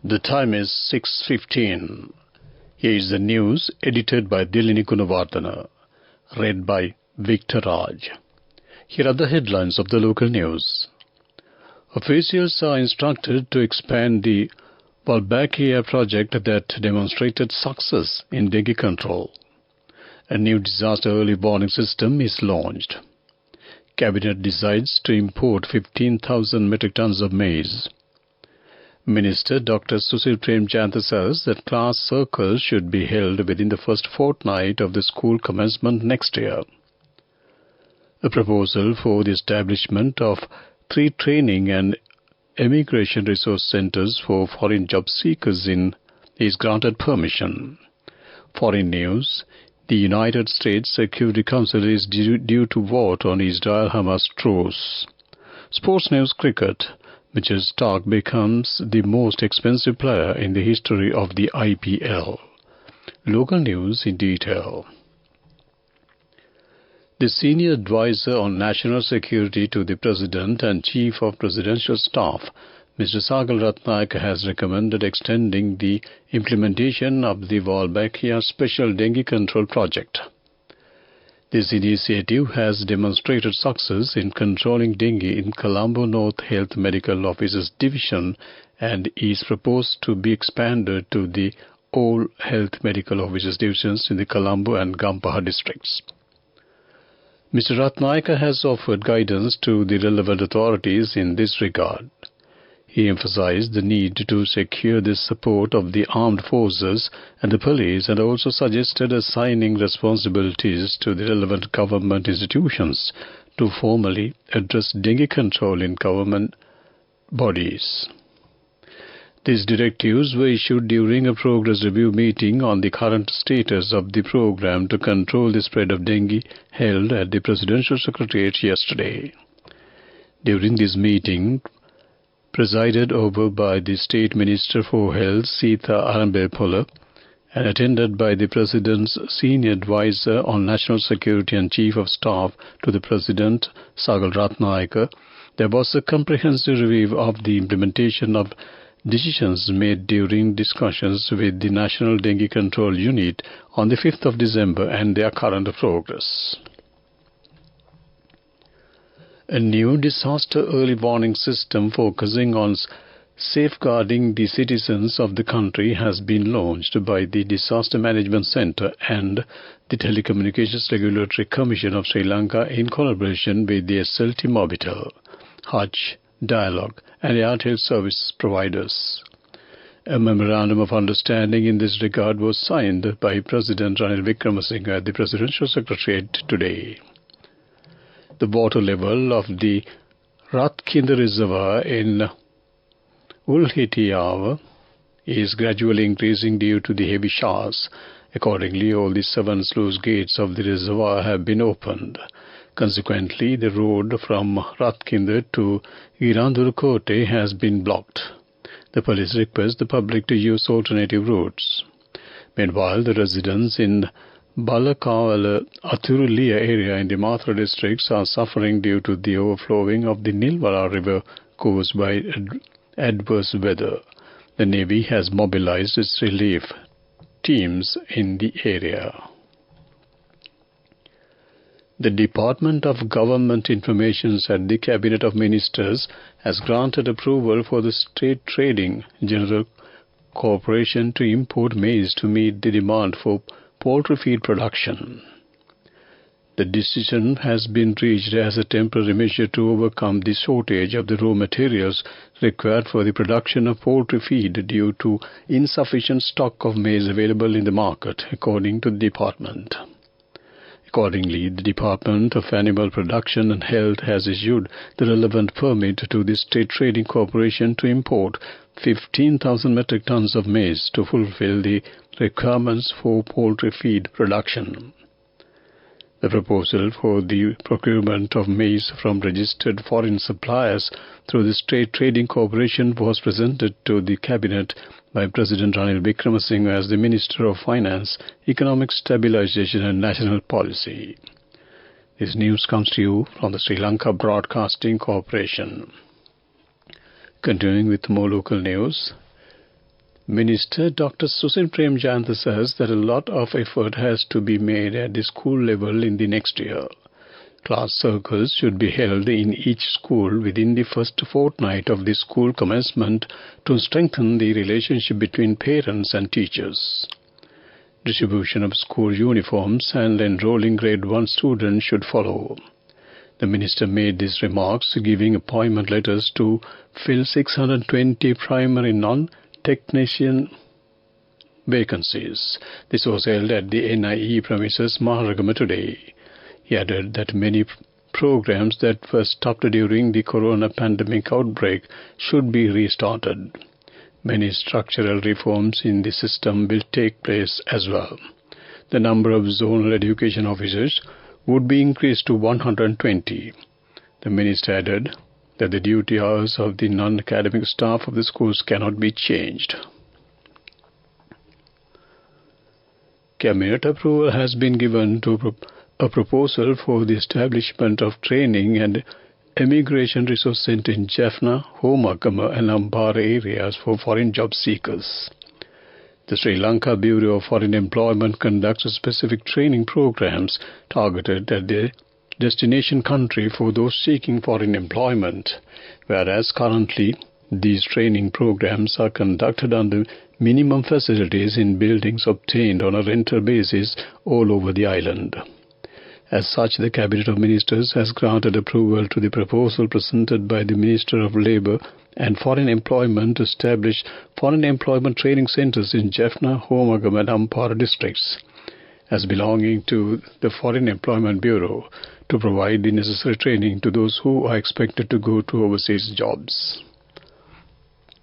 The time is 6:15. Here is the news edited by Dilini Gunawardana, read by Victor Raj. Here are the headlines of the local news. Officials are instructed to expand the Wolbachia project that demonstrated success in dengue control. A new disaster early warning system is launched. Cabinet decides to import 15,000 metric tons of maize. Minister Dr. Sushil Premchandra says that class circles should be held within the first fortnight of the school commencement next year. A proposal for the establishment of 3 training and immigration resource centers for foreign job seekers is granted permission. Foreign news: the United States Security Council is due to vote on Israel-Hamas truce. Sports news: cricket. Mitchell Starc becomes the most expensive player in the history of the IPL. Local news in detail. The senior advisor on national security to the President and Chief of Presidential Staff, Mr. Sagal Ratnayake, has recommended extending the implementation of the Wolbachia Special Dengue Control Project. This initiative has demonstrated success in controlling dengue in Colombo North Health Medical Officers Division and is proposed to be expanded to the all Health Medical Officers Divisions in the Colombo and Gampaha districts. Mr. Ratnayake has offered guidance to the relevant authorities in this regard. He emphasized the need to secure the support of the armed forces and the police and also suggested assigning responsibilities to the relevant government institutions to formally address dengue control in government bodies. These directives were issued during a progress review meeting on the current status of the program to control the spread of dengue held at the Presidential Secretariat yesterday. During this meeting, presided over by the State Minister for Health, Sita Arambelpola, and attended by the President's Senior Advisor on National Security and Chief of Staff to the President, Sagal Ratnayake, there was a comprehensive review of the implementation of decisions made during discussions with the National Dengue Control Unit on the 5th of December and their current progress. A new disaster early warning system focusing on safeguarding the citizens of the country has been launched by the Disaster Management Centre and the Telecommunications Regulatory Commission of Sri Lanka in collaboration with the SLT Mobitel, Hutch, Dialog and Airtel service providers. A memorandum of understanding in this regard was signed by President Ranil Wickremesinghe at the Presidential Secretariat today. The water level of the Ratkinda Reservoir in Ulhitiava is gradually increasing due to the heavy showers. Accordingly, all the 7 sluice gates of the reservoir have been opened. Consequently, the road from Ratkinda to Girandurukote has been blocked. The police request the public to use alternative routes. Meanwhile, the residents in Balakavala Athurulia area in the Mathura districts are suffering due to the overflowing of the Nilwara river caused by adverse weather. The Navy has mobilized its relief teams in the area. The Department of Government Information at the Cabinet of Ministers has granted approval for the State Trading General Corporation to import maize to meet the demand for poultry feed production. The decision has been reached as a temporary measure to overcome the shortage of the raw materials required for the production of poultry feed due to insufficient stock of maize available in the market, according to the department. Accordingly, the Department of Animal Production and Health has issued the relevant permit to the State Trading Corporation to import 15,000 metric tons of maize to fulfill the requirements for poultry feed production. The proposal for the procurement of maize from registered foreign suppliers through the State Trading Corporation was presented to the Cabinet by President Ranil Wickremesinghe as the Minister of Finance, Economic Stabilization and National Policy. This news comes to you from the Sri Lanka Broadcasting Corporation. Continuing with more local news, Minister Dr. Susin Premjayantha says that a lot of effort has to be made at the school level in the next year. Class circles should be held in each school within the first fortnight of the school commencement to strengthen the relationship between parents and teachers. Distribution of school uniforms and enrolling grade 1 students should follow. The minister made these remarks giving appointment letters to fill 620 primary non-technician vacancies. This was held at the NIE premises Maharagama today. He added that many programs that were stopped during the corona pandemic outbreak should be restarted. Many structural reforms in the system will take place as well. The number of zonal education officers would be increased to 120. The minister added that the duty hours of the non-academic staff of the schools cannot be changed. Cabinet approval has been given to a proposal for the establishment of training and immigration resource centre in Jaffna, Homagama and Ampara areas for foreign job seekers. The Sri Lanka Bureau of Foreign Employment conducts specific training programs targeted at the destination country for those seeking foreign employment, whereas currently these training programs are conducted under minimum facilities in buildings obtained on a rental basis all over the island. As such, the Cabinet of Ministers has granted approval to the proposal presented by the Minister of Labour and Foreign Employment to establish foreign employment training centres in Jaffna, Homagam and Ampara districts as belonging to the Foreign Employment Bureau to provide the necessary training to those who are expected to go to overseas jobs.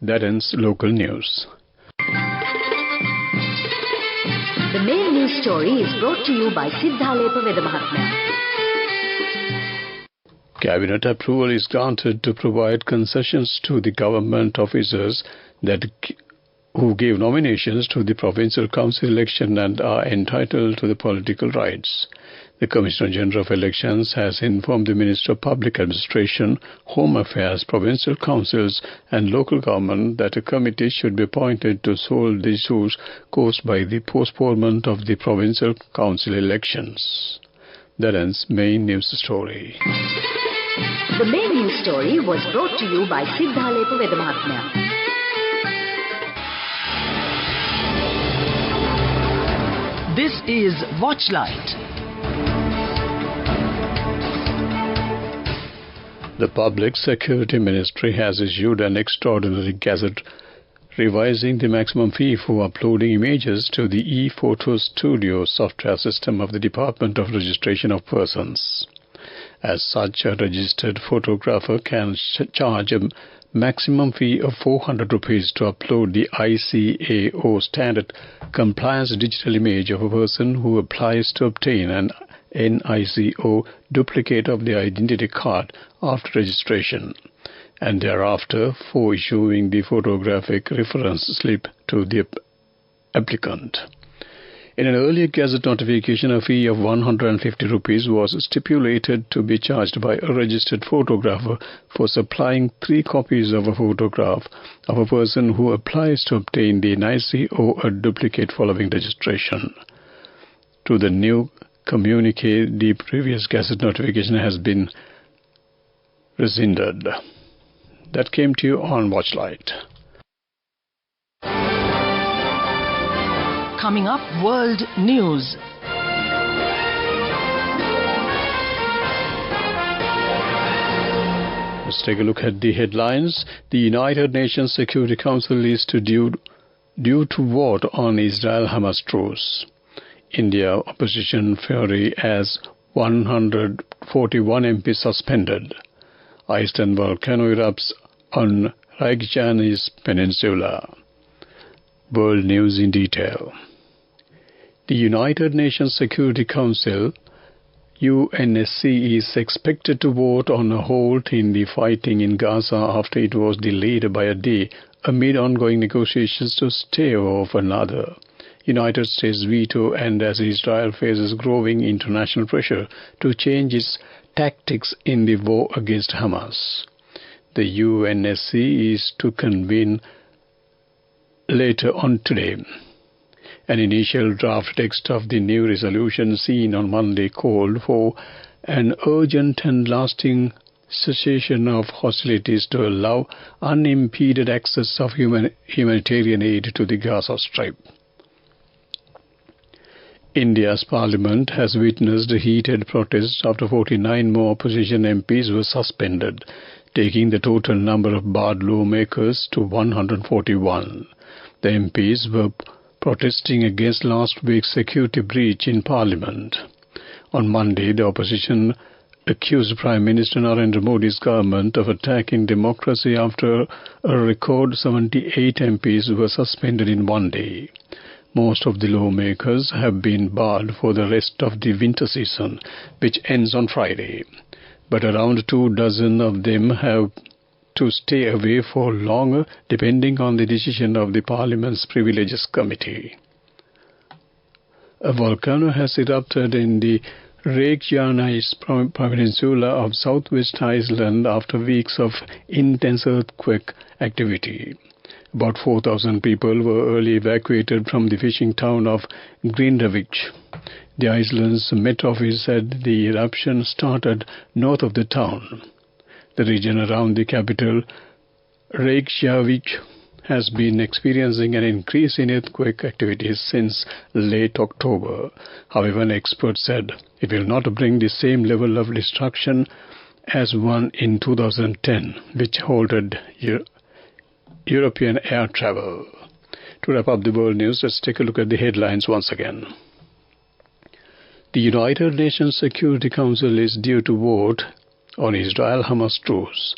That ends local news. The main news story is brought to you by Sinhala Mahatma. Cabinet approval is granted to provide concessions to the government officers who gave nominations to the provincial council election and are entitled to the political rights. The Commissioner General of Elections has informed the Minister of Public Administration, Home Affairs, Provincial Councils and Local Government that a committee should be appointed to solve the issues caused by the postponement of the Provincial Council elections. That ends main news story. The main news story was brought to you by Sinhala Mahatma. This is Watchlight. The Public Security Ministry has issued an extraordinary gazette revising the maximum fee for uploading images to the e-Photo Studio software system of the Department of Registration of Persons. As such, a registered photographer can charge a maximum fee of 400 rupees to upload the ICAO standard compliance digital image of a person who applies to obtain an NICO duplicate of the identity card after registration, and thereafter for issuing the photographic reference slip to the applicant. In an earlier Gazette notification, a fee of 150 rupees was stipulated to be charged by a registered photographer for supplying 3 copies of a photograph of a person who applies to obtain the NIC or a duplicate following registration. To the new communique, the previous Gazette notification has been rescinded. That came to you on Watchlight. Coming up, World News. Let's take a look at the headlines. The United Nations Security Council is due to vote on Israel-Hamas truce. India opposition fury as 141 MPs suspended. Iceland volcano erupts on Reykjanes Peninsula. World news in detail. The United Nations Security Council, UNSC, is expected to vote on a halt in the fighting in Gaza after it was delayed by a day amid ongoing negotiations to stave off another United States veto and as Israel faces growing international pressure to change its tactics in the war against Hamas. The UNSC is to convene later on today. An initial draft text of the new resolution seen on Monday called for an urgent and lasting cessation of hostilities to allow unimpeded access of humanitarian aid to the Gaza Strip. India's parliament has witnessed heated protests after 49 more opposition MPs were suspended, taking the total number of barred lawmakers to 141. The MPs were protesting against last week's security breach in parliament. On Monday, the opposition accused Prime Minister Narendra Modi's government of attacking democracy after a record 78 MPs were suspended in one day. Most of the lawmakers have been barred for the rest of the winter season, which ends on Friday. But around 24 of them have to stay away for longer, depending on the decision of the Parliament's Privileges Committee. A volcano has erupted in the Reykjanes peninsula of southwest Iceland after weeks of intense earthquake activity. About 4,000 people were early evacuated from the fishing town of Grindavik. The Iceland's Met Office said the eruption started north of the town. The region around the capital, Reykjavik, has been experiencing an increase in earthquake activities since late October. However, an expert said it will not bring the same level of destruction as one in 2010, which halted European air travel. To wrap up the world news, let's take a look at the headlines once again. The United Nations Security Council is due to vote on Israel-Hamas truce.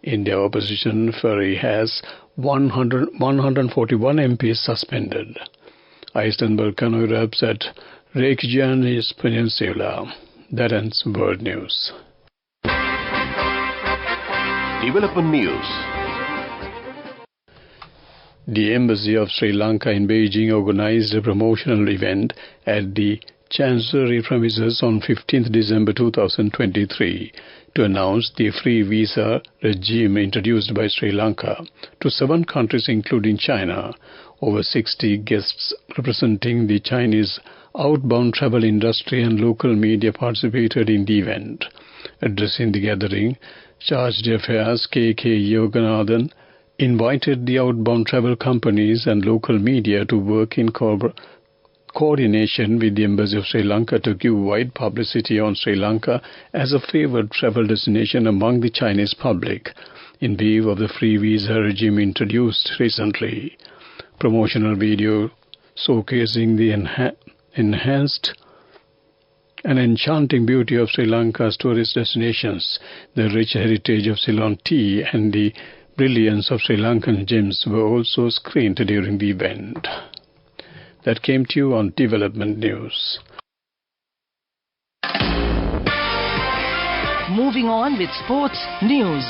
India opposition fury has 141 MPs suspended. Iceland volcano erupts at Reykjanes Peninsula. That ends world news. Development news. The Embassy of Sri Lanka in Beijing organized a promotional event at the Chancery premises on 15th December 2023 to announce the free visa regime introduced by Sri Lanka to 7 countries including China. Over 60 guests representing the Chinese outbound travel industry and local media participated in the event. Addressing the gathering, Chargé d'Affaires K.K. Yoganathan invited the outbound travel companies and local media to work in coordination with the Embassy of Sri Lanka to give wide publicity on Sri Lanka as a favored travel destination among the Chinese public, in view of the free visa regime introduced recently. Promotional video showcasing the enhanced and enchanting beauty of Sri Lanka's tourist destinations, the rich heritage of Ceylon tea and the brilliance of Sri Lankan gems were also screened during the event. That came to you on Development News. Moving on with sports news.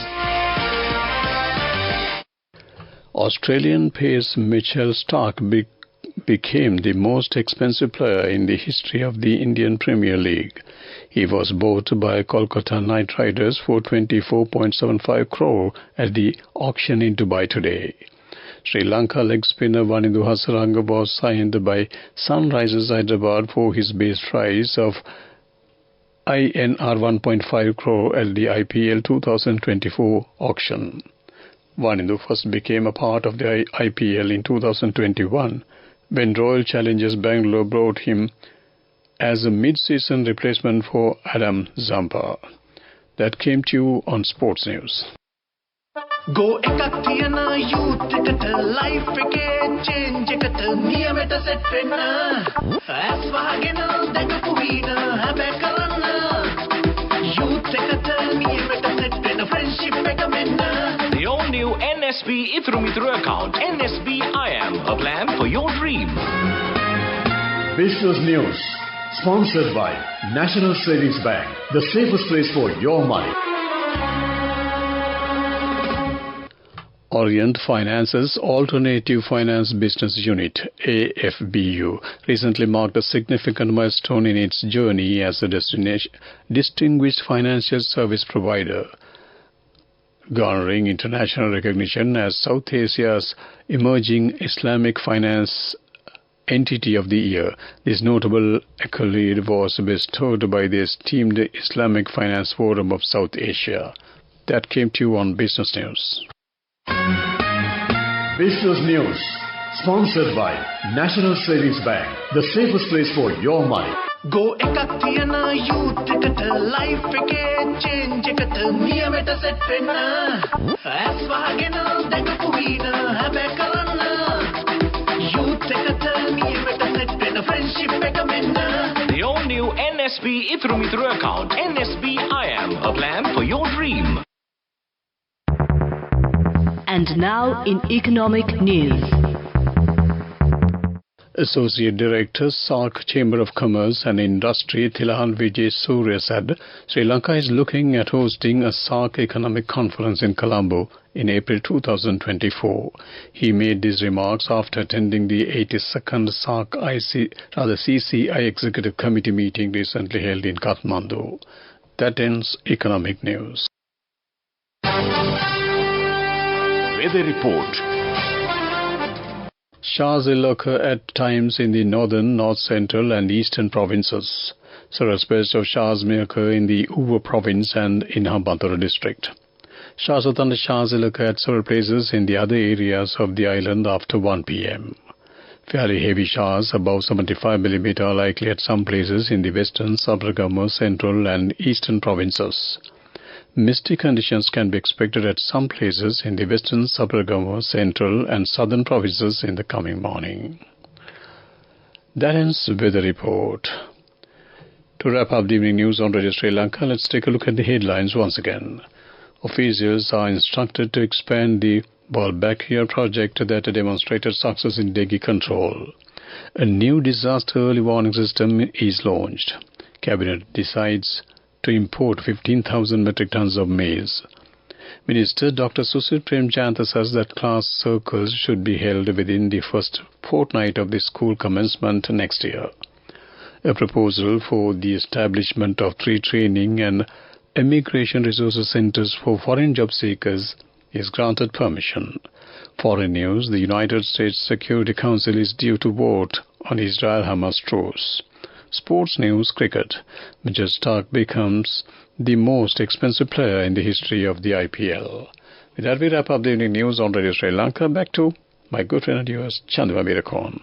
Australian pace Mitchell Starc became the most expensive player in the history of the Indian Premier League. He was bought by Kolkata Knight Riders for 24.75 crore at the auction in Dubai today. Sri Lanka leg spinner Wanindu Hasaranga was signed by Sunrisers Hyderabad for his base price of INR 1.5 crore at the IPL 2024 auction. Wanindu first became a part of the IPL in 2021 when Royal Challengers Bangalore brought him as a mid-season replacement for Adam Zampa. That came to you on Sports News. Go ekatiyana youth ekata life eke change ekata niyameta set wenna as wahagena dagapu veena habe karanna youth ekata niyameta set wenna friendship eka menna. The all-new NSB Ithru account, NSB IAM, a plan for your dream. Business News, sponsored by National Savings Bank, the safest place for your money. Orient Finance's Alternative Finance Business Unit, AFBU, recently marked a significant milestone in its journey as a distinguished financial service provider. garnering international recognition as South Asia's emerging Islamic finance entity of the year. This notable accolade was bestowed by the esteemed Islamic Finance Forum of South Asia. That came to you on Business News. Business News, sponsored by National Savings Bank, the safest place for your money. Go එකක් තියන youth එකට life එකේ change එකට නියමෙට set වෙන්න ඇස් වහගෙන දැකපු වීන හැබැයි කරන්න youth එකට නියමෙට set වෙන්න friendship එක මෙන්න. The all-new NSB Ithru Mithru account, NSB IM, a plan for your dream. And now in economic news. Associate Director, SAARC Chamber of Commerce and Industry, Thilahan Vijay Surya said Sri Lanka is looking at hosting a SAARC economic conference in Colombo in April 2024. He made these remarks after attending the 82nd SAARC CCI Executive Committee meeting recently held in Kathmandu. That ends economic news. Weather report. Showers will occur at times in the northern, north central and eastern provinces. Several spells of showers may occur in the Uva province and in Hambantota district. Showers or thunder showers will occur at several places in the other areas of the island after 1 p.m. Fairly heavy showers above 75 mm are likely at some places in the western, Sabaragamuwa, central and eastern provinces. Misty conditions can be expected at some places in the western, Sabaragamuwa, central and southern provinces in the coming morning. That ends weather report. To wrap up the evening news on Radio Sri Lanka, let's take a look at the headlines once again. Officials are instructed to expand the Ball-Backyard project that demonstrated success in dengue control. A new disaster early warning system is launched. Cabinet decides to import 15,000 metric tons of maize. Minister Dr. Susil Premjayantha says that class circles should be held within the first fortnight of the school commencement next year. A proposal for the establishment of 3 training and immigration resource centers for foreign job seekers is granted permission. Foreign news: the United States Security Council is due to vote on Israel-Hamas truce. Sports news: cricket. Mitchell Starc becomes the most expensive player in the history of the IPL. With that, we wrap up the evening news on Radio Sri Lanka. Back to my good friend and yours, Chandra Virakon.